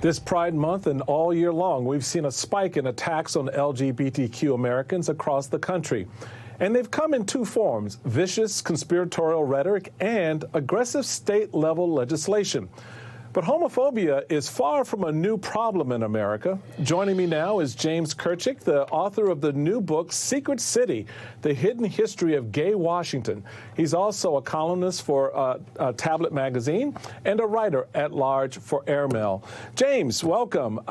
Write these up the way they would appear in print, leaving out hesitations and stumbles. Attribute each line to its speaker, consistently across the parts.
Speaker 1: This Pride Month and all year long, we've seen a spike in attacks on LGBTQ Americans across the country. And they've come in two forms: vicious conspiratorial rhetoric and aggressive state-level legislation. But homophobia is far from a new problem in America. Joining me now is James Kirchick, the author of the new book, Secret City, The Hidden History of Gay Washington. He's also a columnist for Tablet Magazine and a writer at large for Airmail. James, welcome.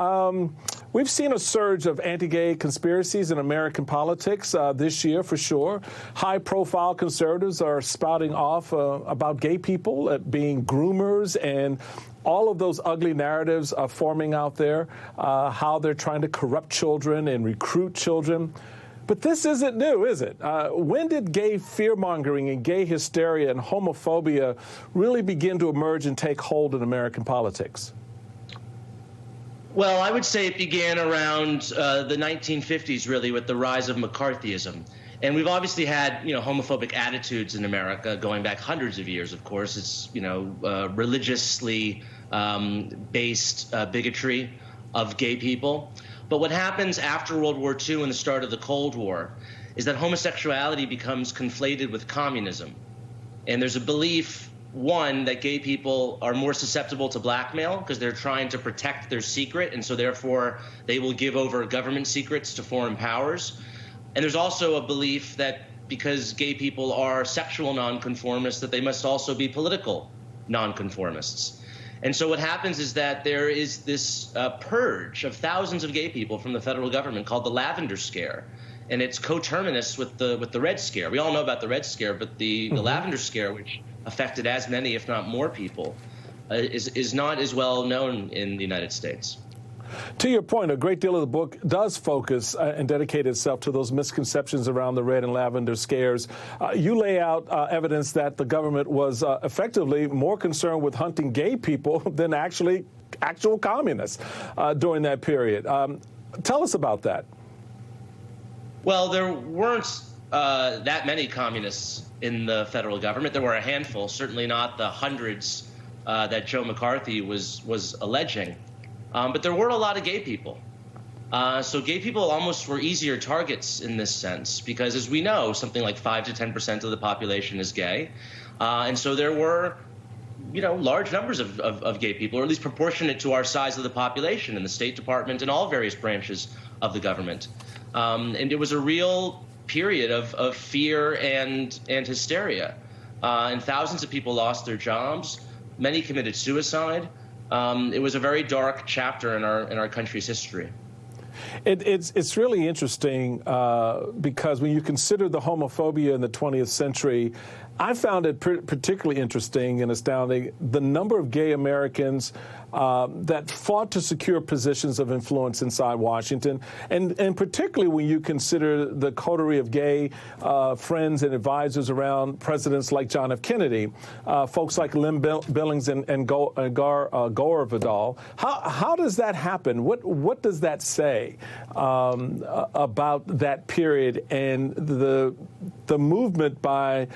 Speaker 1: We've seen a surge of anti-gay conspiracies in American politics this year, for sure. High-profile conservatives are spouting off about gay people being groomers, and all of those ugly narratives are forming out there, how they're trying to corrupt children and recruit children. But this isn't new, is it? When did gay fear-mongering and gay hysteria and homophobia really begin to emerge and take hold in American politics?
Speaker 2: Well, I would say it began around the 1950s, really, with the rise of McCarthyism. And we've obviously had, homophobic attitudes in America going back hundreds of years, of course. It's, religiously based bigotry of gay people. But what happens after World War II and the start of the Cold War is that homosexuality becomes conflated with communism. And there's a belief, one, that gay people are more susceptible to blackmail because they're trying to protect their secret, and so therefore they will give over government secrets to foreign powers. And there's also a belief that because gay people are sexual nonconformists, that they must also be political nonconformists. And so what happens is that there is this purge of thousands of gay people from the federal government called the Lavender Scare. And it's coterminous with the Red Scare. We all know about the Red Scare, but the Lavender Scare, which affected as many, if not more people, is not as well known in the United States.
Speaker 1: To your point, a great deal of the book does focus and dedicate itself to those misconceptions around the Red and Lavender Scares. You lay out evidence that the government was effectively more concerned with hunting gay people than actual communists during that period. Tell us about that.
Speaker 2: Well, there weren't that many communists in the federal government. There were a handful, certainly not the hundreds that Joe McCarthy was alleging. But there were a lot of gay people. So gay people almost were easier targets in this sense because, as we know, something like 5 to 10% of the population is gay. And so there were, large numbers of gay people, or at least proportionate to our size of the population in the State Department and all various branches of the government. And it was a real period of fear and hysteria. And thousands of people lost their jobs. Many committed suicide. It was a very dark chapter in our country's history.
Speaker 1: It's really interesting because when you consider the homophobia in the 20th century, I found it particularly interesting and astounding the number of gay Americans that fought to secure positions of influence inside Washington, and particularly when you consider the coterie of gay friends and advisors around presidents like John F. Kennedy, folks like Lynn Billings and Gore Vidal. How does that happen? What does that say about that period and the movement by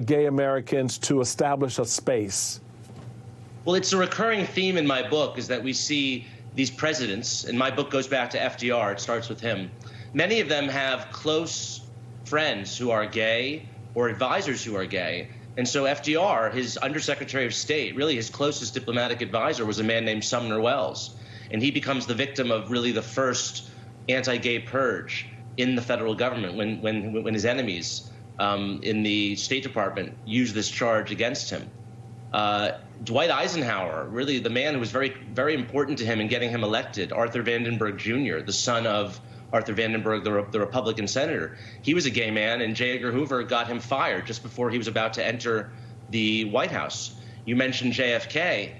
Speaker 1: gay Americans to establish a space?
Speaker 2: Well, it's a recurring theme in my book is that we see these presidents, and my book goes back to FDR. It starts with him. Many of them have close friends who are gay or advisors who are gay. And so FDR, his Undersecretary of State, really his closest diplomatic advisor, was a man named Sumner Welles. And he becomes the victim of really the first anti-gay purge in the federal government when his enemies in the State Department use this charge against him. Dwight Eisenhower, really the man who was very, very important to him in getting him elected, Arthur Vandenberg Jr., the son of Arthur Vandenberg, the Republican senator. He was a gay man, and J. Edgar Hoover got him fired just before he was about to enter the White House. You mentioned JFK.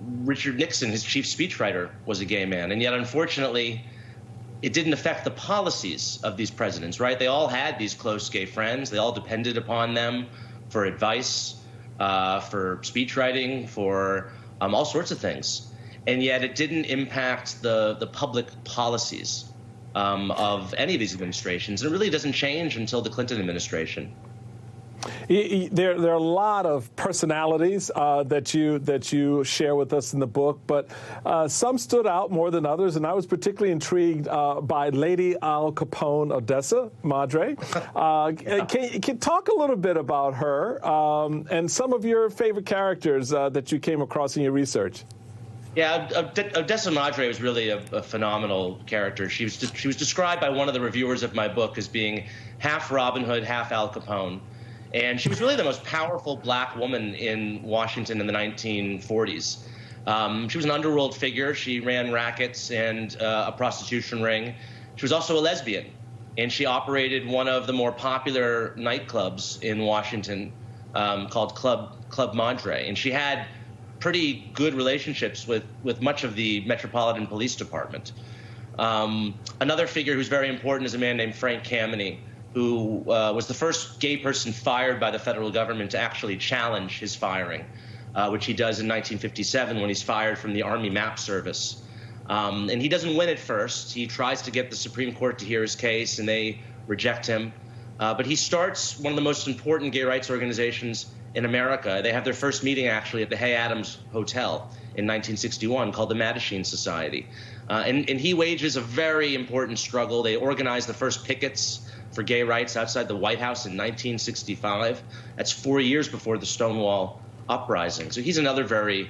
Speaker 2: Richard Nixon, his chief speechwriter, was a gay man, and yet unfortunately it didn't affect the policies of these presidents, right? They all had these close gay friends. They all depended upon them for advice, for speechwriting, for all sorts of things. And yet it didn't impact the public policies of any of these administrations. And it really doesn't change until the Clinton administration.
Speaker 1: There are a lot of personalities that you share with us in the book, but some stood out more than others, and I was particularly intrigued by Lady Al Capone Odessa Madre. Can you talk a little bit about her and some of your favorite characters that you came across in your research?
Speaker 2: Yeah, Odessa Madre was really a phenomenal character. She was described by one of the reviewers of my book as being half Robin Hood, half Al Capone. And she was really the most powerful black woman in Washington in the 1940s. She was an underworld figure. She ran rackets and a prostitution ring. She was also a lesbian, and she operated one of the more popular nightclubs in Washington called Club Madre. And she had pretty good relationships with much of the Metropolitan Police Department. Another figure who's very important is a man named Frank Kameny, who was the first gay person fired by the federal government to actually challenge his firing, which he does in 1957 when he's fired from the Army Map Service. And he doesn't win at first. He tries to get the Supreme Court to hear his case, and they reject him. But he starts one of the most important gay rights organizations in America. They have their first meeting, actually, at the Hay Adams Hotel in 1961 called the Mattachine Society. And he wages a very important struggle. They organize the first pickets for gay rights outside the White House in 1965. That's 4 years before the Stonewall Uprising. So he's another very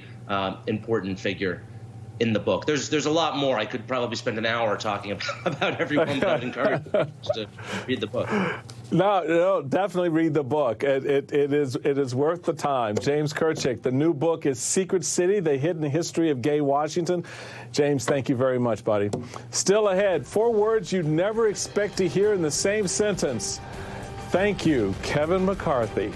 Speaker 2: important figure in the book. There's a lot more. I could probably spend an hour talking about everyone, but I'd encourage you to read the book.
Speaker 1: No, definitely read the book. It is worth the time. James Kirchick, the new book is Secret City, The Hidden History of Gay Washington. James, thank you very much, buddy. Still ahead, 4 words you'd never expect to hear in the same sentence. Thank you, Kevin McCarthy.